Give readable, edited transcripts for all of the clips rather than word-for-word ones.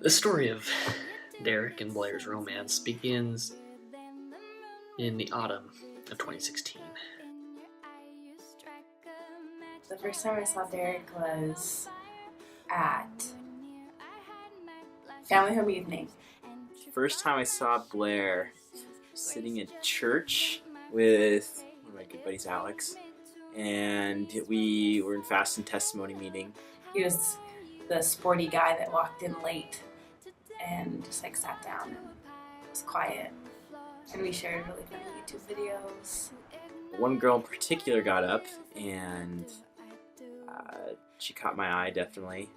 The story of Derek and Blair's romance begins in the autumn of 2016. The first time I saw Derek was at family home evening. First time I saw Blair, sitting in church with one of my good buddies, Alex, and we were in fast and testimony meeting. He was the sporty guy that walked in late and just sat down and was quiet. And we shared really funny YouTube videos. One girl in particular got up and she caught my eye, definitely.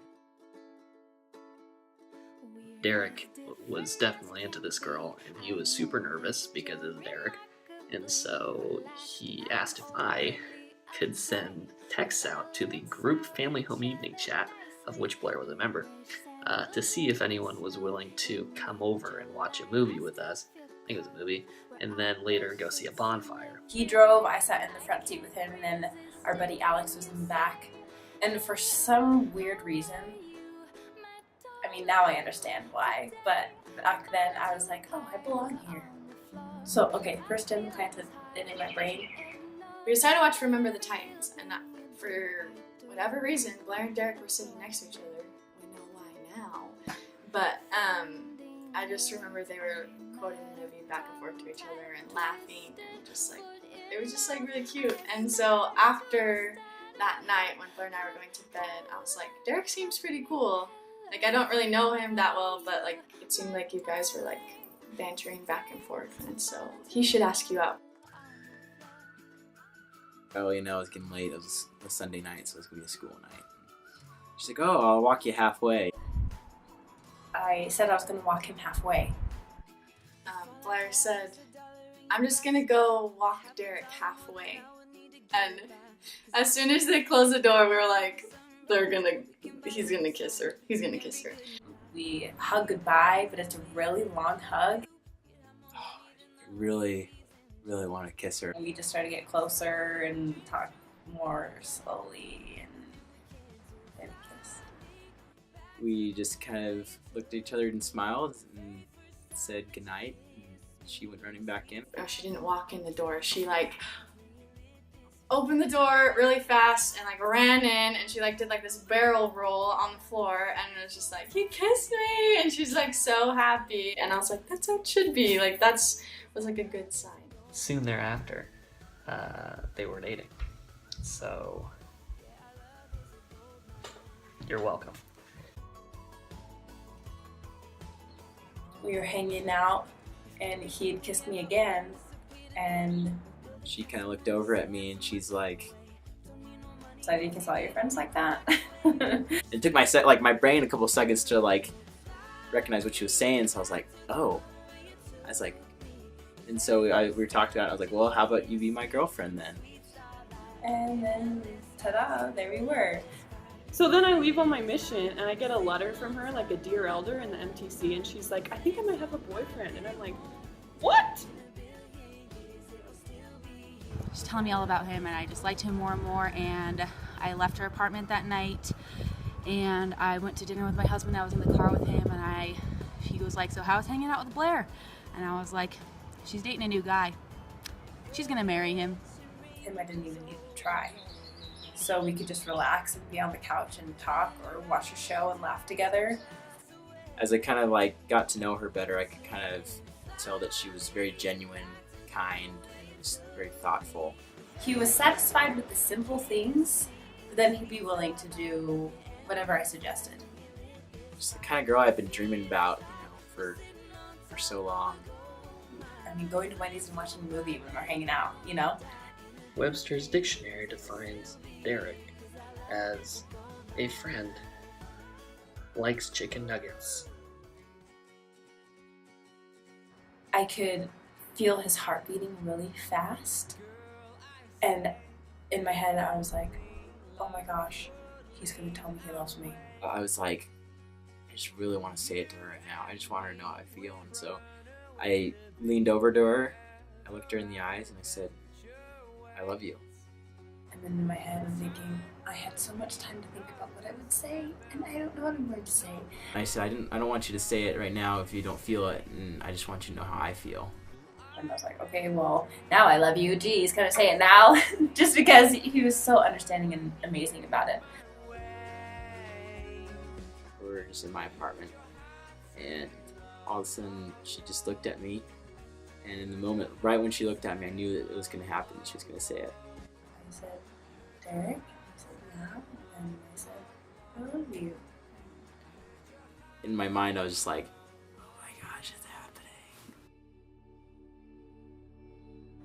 Derek was definitely into this girl, and he was super nervous because it's Derek, and so he asked if I could send texts out to the group family home evening chat, of which Blair was a member, to see if anyone was willing to come over and watch a movie with us. I think it was a movie, and then later go see a bonfire. He drove, I sat in the front seat with him, and then our buddy Alex was in the back. And for some weird reason, I mean, now I understand why, but back then I was like, oh, I belong here. So, okay, first implanted it in my brain. We decided to watch Remember the Titans, and for whatever reason, Blair and Derek were sitting next to each other. We know why now. But I just remember they were quoting the movie back and forth to each other and laughing, and just it was just really cute. And so after that night, when Blair and I were going to bed, I was like, Derek seems pretty cool. I don't really know him that well, but it seemed like you guys were bantering back and forth, and so he should ask you out. Oh, it was getting late. It was a Sunday night, so it was going to be a school night. She's like, oh, I'll walk you halfway. I said I was going to walk him halfway. Blair said, I'm just going to go walk Derek halfway. And as soon as they closed the door, we were like, he's going to kiss her. He's going to kiss her. We hug goodbye, but it's a really long hug. Oh, I really want to kiss her. We just started to get closer and talk more slowly and kiss. We just kind of looked at each other and smiled and said goodnight. And she went running back in. Oh, she didn't walk in the door. She opened the door really fast and ran in, and she did this barrel roll on the floor, and it was just he kissed me, and she's so happy, and I was like, that's how it should be. That was a good sign. Soon thereafter, they were dating. So, you're welcome. We were hanging out, and he had kissed me again, and she kind of looked over at me, and she's like, so I didn't kiss all your friends like that? It took my brain a couple seconds to recognize what she was saying, so I was like, oh. I was like, and so we talked about it. I was like, well, how about you be my girlfriend then? And then, ta-da, there we were. So then I leave on my mission, and I get a letter from her, a dear elder in the MTC, and she's like, I think I might have a boyfriend. And I'm like, what? She's telling me all about him, and I just liked him more and more, and I left her apartment that night, and I went to dinner with my husband. I was in the car with him, and he was like, so how's hanging out with Blair? And I was like, she's dating a new guy. She's gonna marry him. I didn't even need to try. So we could just relax and be on the couch and talk or watch a show and laugh together. As I kind of got to know her better, I could kind of tell that she was very genuine, kind, and just very thoughtful. He was satisfied with the simple things, but then he'd be willing to do whatever I suggested. Just the kind of girl I've been dreaming about, for so long. I mean, going to Wendy's and watching a movie when we're hanging out, Webster's dictionary defines Derek as a friend, likes chicken nuggets. I could feel his heart beating really fast, and in my head I was like, oh my gosh, he's gonna tell me he loves me. I was like, I just really want to say it to her right now. I just want her to know how I feel. And so I leaned over to her, I looked her in the eyes, and I said, I love you. And then in my head I'm thinking, I had so much time to think about what I would say, and I don't know what I'm going to say. I said, I don't want you to say it right now if you don't feel it, and I just want you to know how I feel. And I was like, okay, well, now I love you. Geez, can I say it now? Just because he was so understanding and amazing about it. We were just in my apartment, and all of a sudden she just looked at me, and in the moment, right when she looked at me, I knew that it was going to happen. She was going to say it. I said, Derek? I said, yeah. And I said, I love you. In my mind, I was just like, oh my gosh, it's happening.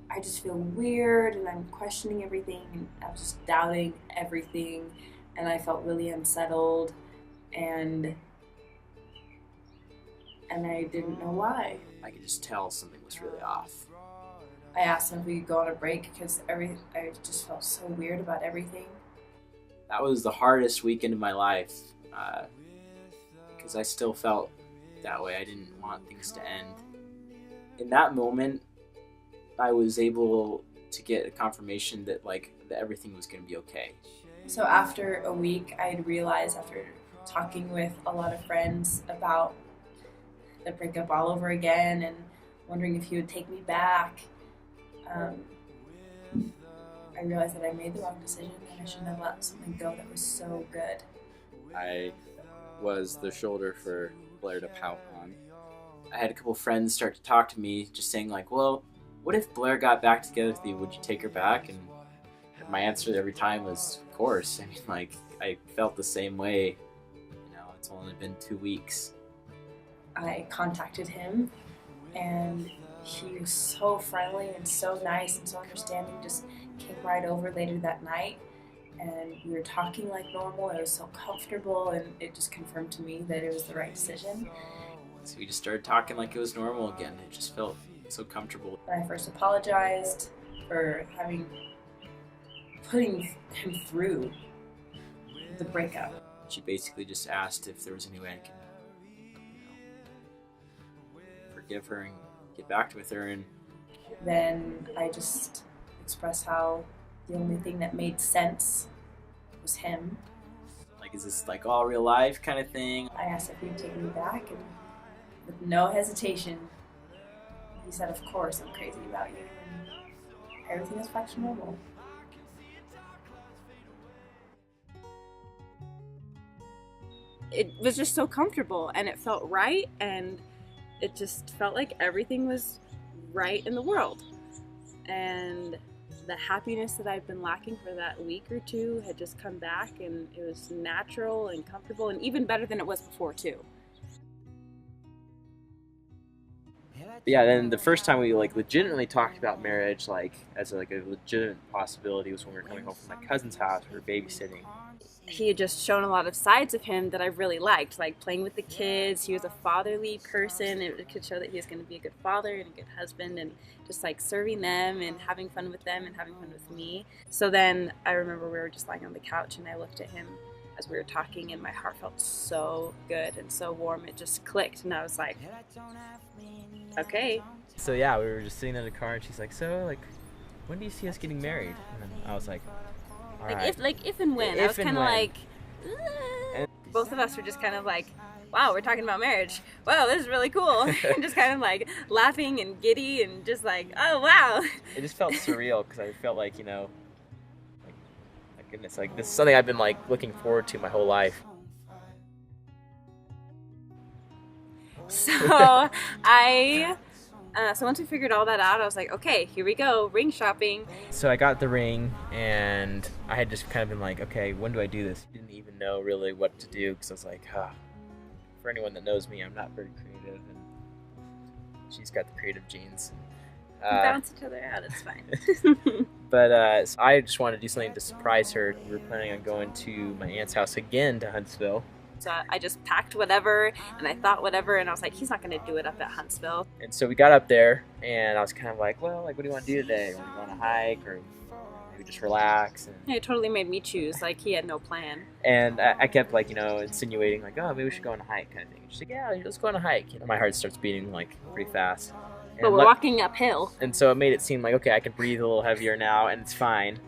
I just feel weird, and I'm questioning everything, and I was just doubting everything, and I felt really unsettled, and I didn't know why. I could just tell something was really off. I asked him if we could go on a break because I just felt so weird about everything. That was the hardest weekend of my life, because I still felt that way. I didn't want things to end. In that moment, I was able to get a confirmation that that everything was going to be okay. So after a week, I had realized, after talking with a lot of friends about the breakup all over again and wondering if he would take me back, I realized that I made the wrong decision and I shouldn't have let something go that was so good. I was the shoulder for Blair to pout on. I had a couple friends start to talk to me, just saying well, what if Blair got back together with you? Would you take her back? And my answer every time was, of course. I mean, I felt the same way. It's only been 2 weeks. I contacted him, and he was so friendly and so nice and so understanding. Just came right over later that night, and we were talking like normal. It was so comfortable, and it just confirmed to me that it was the right decision. So we just started talking like it was normal again. It just felt so comfortable. When I first apologized for putting him through the breakup. She basically just asked if there was any way I could, forgive her and get back with her. And then I just expressed how the only thing that made sense was him. Is this all real life kind of thing? I asked if he would take me back, and with no hesitation, he said, of course, I'm crazy about you, and everything is back to normal. It was just so comfortable, and it felt right, and it just felt like everything was right in the world. And the happiness that I've been lacking for that week or two had just come back, and it was natural and comfortable, and even better than it was before too. Yeah, then the first time we legitimately talked about marriage as a legitimate possibility was when we were coming home from my cousin's house. We were babysitting. He had just shown a lot of sides of him that I really liked, like playing with the kids. He was a fatherly person. It could show that he was going to be a good father and a good husband, and just serving them and having fun with them and having fun with me. So then I remember we were just lying on the couch, and I looked at him as we were talking, and my heart felt so good and so warm. It just clicked, and I was like, okay. So yeah, we were just sitting in the car, and she's like, so when do you see us getting married? And I was like, all right. If and when. I was kind of both of us were just kind of wow, we're talking about marriage. Wow, this is really cool. And just kind of laughing and giddy and just oh wow. It just felt surreal because I felt my goodness, this is something I've been looking forward to my whole life. So so once we figured all that out, I was like, okay, here we go, ring shopping. So I got the ring, and I had just kind of been okay, when do I do this? I didn't even know really what to do, because I was for anyone that knows me, I'm not very creative, and she's got the creative genes. We balance each other out, it's fine. But so I just wanted to do something to surprise her. We were planning on going to my aunt's house again to Huntsville. So I just packed whatever, and I thought whatever, and I was like, he's not going to do it up at Huntsville. And so we got up there, and I was kind of well, what do you want to do today? Want to go on a hike, or maybe just relax? And yeah, it totally made me choose. He had no plan. And I kept, insinuating, oh, maybe we should go on a hike kind of thing. She's like, yeah, let's go on a hike. My heart starts beating, pretty fast. But we're walking uphill. And so it made it seem okay, I can breathe a little heavier now, and it's fine.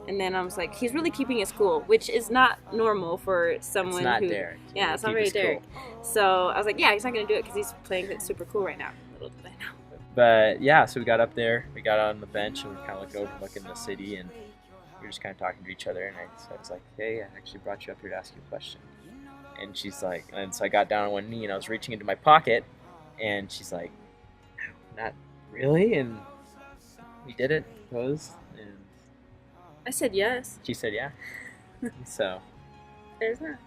And then I was like, he's really keeping his cool, which is not normal for someone It's not who. Derek. Yeah, it's not very Derek. So I was like, yeah, he's not gonna do it because he's playing it super cool right now. Little did I know. But yeah, so we got up there, we got on the bench, and we were kind of looking overlooking the city, and we were just kind of talking to each other. And I was like, hey, I actually brought you up here to ask you a question. And she's like, and so I got down on one knee and I was reaching into my pocket, and she's like, not really. And we did it, proposed, and I said yes. she said yeah. So There's that.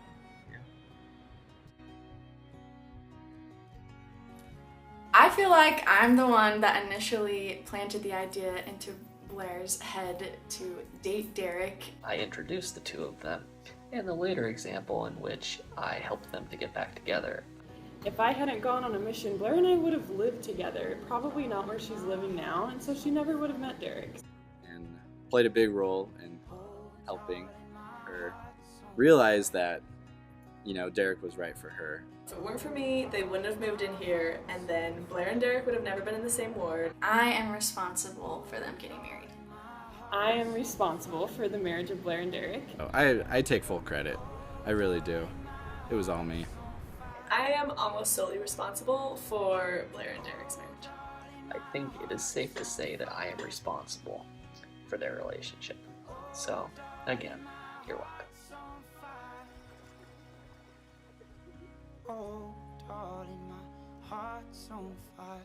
I feel like I'm the one that initially planted the idea into Blair's head to date Derek. I introduced the two of them, and the later example in which I helped them to get back together. If I hadn't gone on a mission, Blair and I would have lived together, probably not where she's living now, and so she never would have met Derek. And played a big role in helping her realize that, Derek was right for her. If it weren't for me, they wouldn't have moved in here, and then Blair and Derek would have never been in the same ward. I am responsible for them getting married. I am responsible for the marriage of Blair and Derek. Oh, I take full credit. I really do. It was all me. I am almost solely responsible for Blair and Derek's marriage. I think it is safe to say that I am responsible for their relationship. So, again, you're welcome. Oh, darling, my heart's on fire.